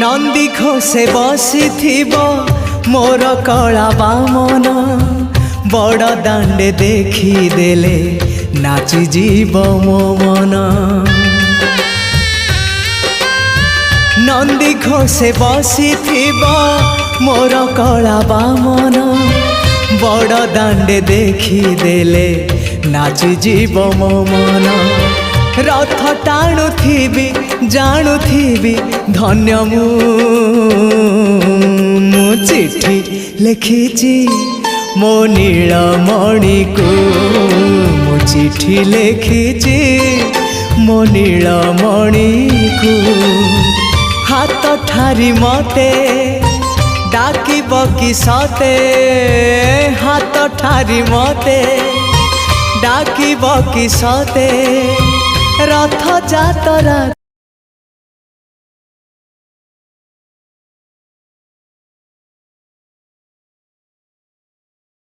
नंदी घोषे बसी मोर कला बामन बड़ दांडे देखी देले नाची जीव मो मन। नंदी घोषे बसी मोर कला बामन बड़ दांडे देखी देले नाची जीव मो मन। रथ टाणुथिबी जाणुथिबी धन्य मु चिट्ठी लिखिची मो नीलमणि को मु चिट्ठी लिखिची मो नीलमणि को। हाथ ठारी मते डाकिब कि सते हाथ ठारी मते डाकिब कि सते रथ जातरा।